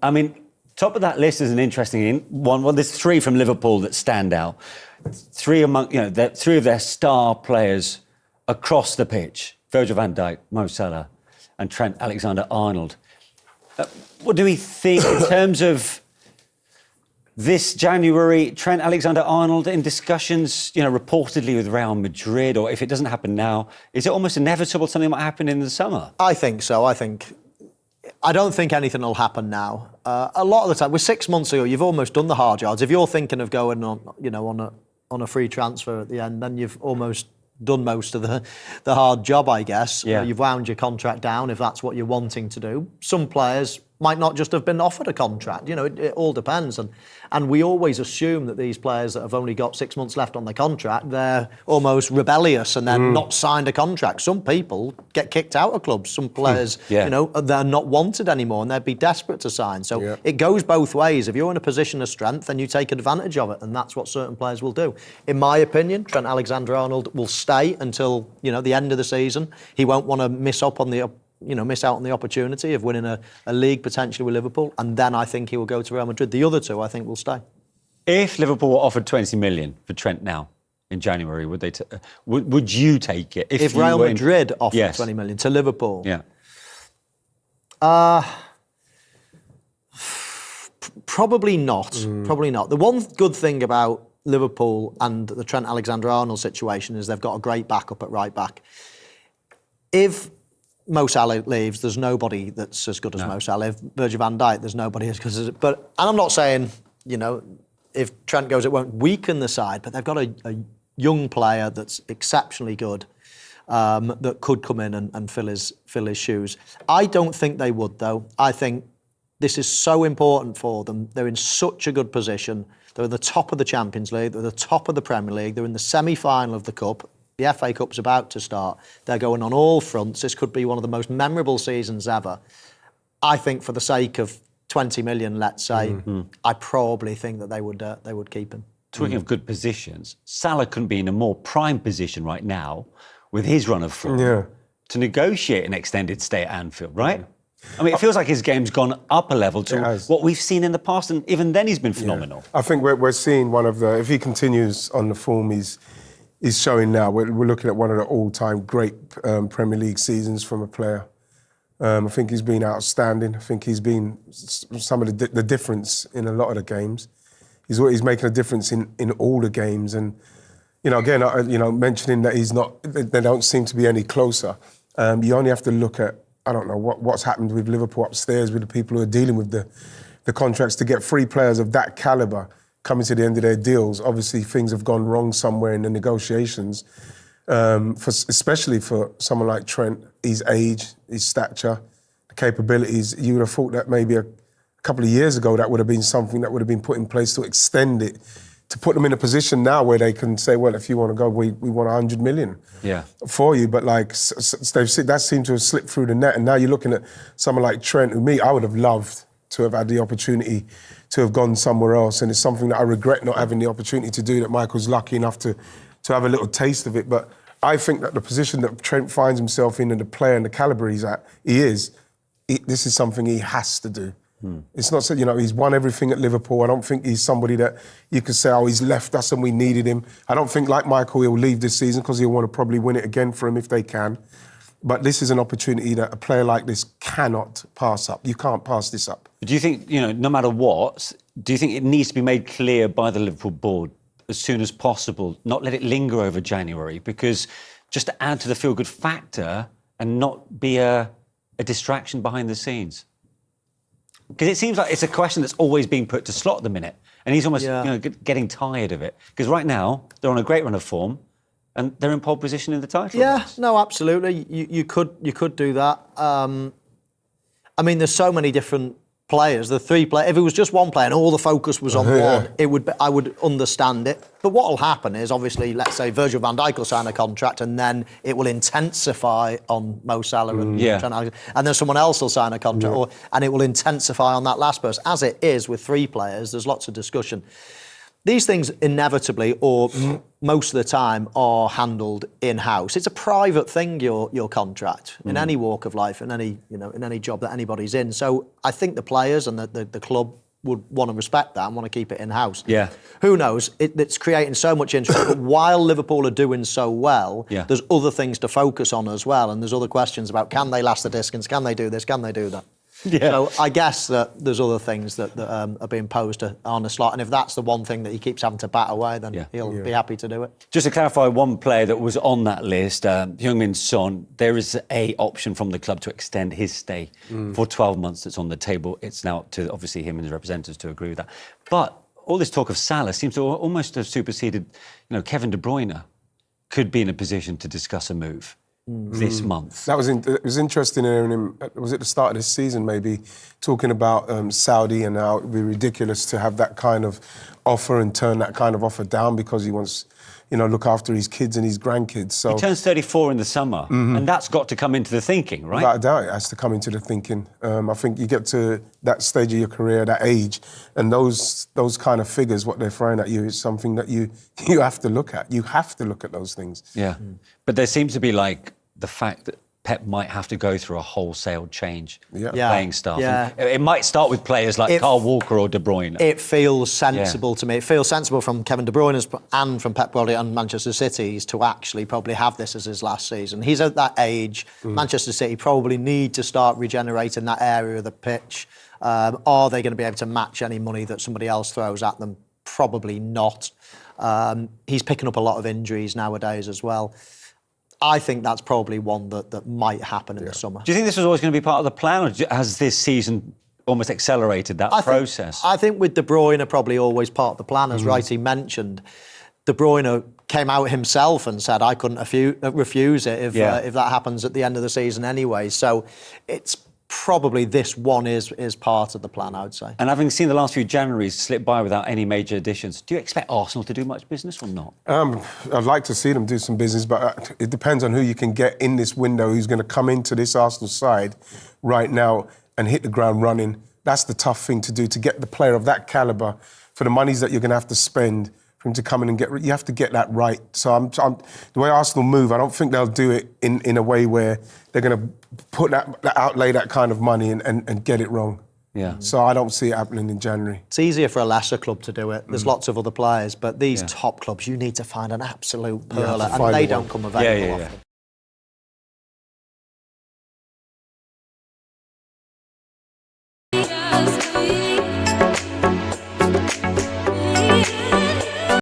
I mean, top of that list is an interesting one. Well, there's 3 from Liverpool that stand out. 3 among, 3 of their star players across the pitch: Virgil van Dijk, Mo Salah, and Trent Alexander-Arnold. What do we think in terms of this January? Trent Alexander-Arnold in discussions, reportedly with Real Madrid, or if it doesn't happen now, is it almost inevitable something might happen in the summer? I think so. I don't think anything will happen now. A lot of the time, with 6 months ago, you've almost done the hard yards. If you're thinking of going on a free transfer at the end, then you've almost done most of the hard job, I guess. Yeah. You've wound your contract down if that's what you're wanting to do. Some players might not just have been offered a contract. It all depends. And we always assume that these players that have only got 6 months left on their contract, they're almost rebellious and they're not signed a contract. Some people get kicked out of clubs. Some players, they're not wanted anymore and they'd be desperate to sign. So it goes both ways. If you're in a position of strength, then you take advantage of it. And that's what certain players will do. In my opinion, Trent Alexander-Arnold will stay until, the end of the season. He won't want to miss out on the opportunity of winning a league potentially with Liverpool, and then I think he will go to Real Madrid. The other 2, I think, will stay. If Liverpool were offered 20 million for Trent now in January, would they? Would you take it? If Real Madrid offered 20 million to Liverpool, probably not. Probably not. The one good thing about Liverpool and the Trent Alexander-Arnold situation is they've got a great backup at right back. If Mo Salah leaves, there's nobody that's as good as Mo Salah. If Virgil van Dijk, there's nobody as good as... And I'm not saying, if Trent goes, it won't weaken the side, but they've got a young player that's exceptionally good that could come in and fill his shoes. I don't think they would, though. I think this is so important for them. They're in such a good position. They're at the top of the Champions League. They're at the top of the Premier League. They're in the semi-final of the Cup. The FA Cup's about to start. They're going on all fronts. This could be one of the most memorable seasons ever. I think for the sake of 20 million, let's say, I probably think that they would keep him. Talking of good positions, Salah couldn't be in a more prime position right now with his run of form to negotiate an extended stay at Anfield, right? I mean, it feels like his game's gone up a level to what we've seen in the past, and even then he's been phenomenal. I think we're seeing one of the... If he continues on the form he's showing now, we're looking at one of the all-time great Premier League seasons from a player. I think he's been outstanding. I think he's been some of the difference in a lot of the games. He's making a difference in all the games. And, again, mentioning that they don't seem to be any closer. You only have to look at, I don't know, what's happened with Liverpool upstairs with the people who are dealing with the contracts to get 3 players of that calibre coming to the end of their deals. Obviously, things have gone wrong somewhere in the negotiations, especially for someone like Trent, his age, his stature, the capabilities. You would have thought that maybe a couple of years ago that would have been something that would have been put in place to extend it, to put them in a position now where they can say, well, if you want to go, we want 100 million for you. But that seemed to have slipped through the net. And now you're looking at someone like Trent, who I would have loved to have had the opportunity to have gone somewhere else. And it's something that I regret not having the opportunity to do, that Michael's lucky enough to have a little taste of it. But I think that the position that Trent finds himself in and the player and the calibre this is something he has to do. It's not so, he's won everything at Liverpool. I don't think he's somebody that you could say, he's left us and we needed him. I don't think, like Michael, he'll leave this season because he'll want to probably win it again for him if they can. But this is an opportunity that a player like this cannot pass up. You can't pass this up. Do you think, no matter what, do you think it needs to be made clear by the Liverpool board as soon as possible, not let it linger over January, because just to add to the feel-good factor and not be a distraction behind the scenes? Because it seems like it's a question that's always being put to Slot at the minute, and he's almost getting tired of it. Because right now, they're on a great run of form, and they're in pole position in the title race. No, absolutely. You could do that. I mean, there's so many different players. The 3 players. If it was just one player and all the focus was on one, I would understand it. But what will happen is, obviously, let's say Virgil van Dijk will sign a contract, and then it will intensify on Mo Salah and Trent Alexander, and then someone else will sign a contract, and it will intensify on that last person. As it is with 3 players, there's lots of discussion. these things inevitably, or most of the time, are handled in-house. It's a private thing, your contract, in any walk of life, in any job that anybody's in. So I think the players and the club would want to respect that and want to keep it in-house. Yeah. Who knows? It's creating so much interest. But while Liverpool are doing so well, there's other things to focus on as well. And there's other questions about, can they last the distance? Can they do this? Can they do that? Yeah. So I guess that there's other things that are being posed on a slot. And if that's the one thing that he keeps having to bat away, then he'll be happy to do it. Just to clarify, one player that was on that list, Heung-min Son, there is a option from the club to extend his stay for 12 months that's on the table. It's now up to, obviously, him and his representatives to agree with that. But all this talk of Salah seems to almost have superseded, Kevin De Bruyne could be in a position to discuss a move this month. That it was interesting hearing him, was it the start of this season maybe, talking about Saudi and how it would be ridiculous to have that kind of offer and turn that kind of offer down because he wants, look after his kids and his grandkids. So he turns 34 in the summer, and that's got to come into the thinking, right? Without a doubt, it has to come into the thinking. I think you get to that stage of your career, that age, and those kind of figures, what they're throwing at you, is something that you have to look at. You have to look at those things. Yeah. But there seems to be the fact that Pep might have to go through a wholesale change of playing staff. Yeah. And it might start with players like Kyle Walker or De Bruyne. It feels sensible to me. It feels sensible from Kevin De Bruyne and from Pep Guardiola and Manchester City's to actually probably have this as his last season. He's at that age. Manchester City probably need to start regenerating that area of the pitch. Are they going to be able to match any money that somebody else throws at them? Probably not. He's picking up a lot of injuries nowadays as well. I think that's probably one that might happen in the summer. Do you think this was always going to be part of the plan, or has this season almost accelerated that process? I think with De Bruyne probably always part of the plan, as Wrighty mentioned. De Bruyne came out himself and said, I couldn't refuse it if that happens at the end of the season anyway. So it's probably this one is part of the plan, I would say. And having seen the last few Januaries slip by without any major additions, do you expect Arsenal to do much business or not? I'd like to see them do some business, but it depends on who you can get in this window, who's going to come into this Arsenal side right now and hit the ground running. That's the tough thing to do, to get the player of that calibre for the monies that you're going to have to spend for him to come in and you have to get that right. So the way Arsenal move, I don't think they'll do it in a way where they're going to outlay that kind of money and get it wrong. Yeah. So I don't see it happening in January. It's easier for a lesser club to do it. There's lots of other players, but these top clubs, you need to find an absolute pearler, and they don't come available often.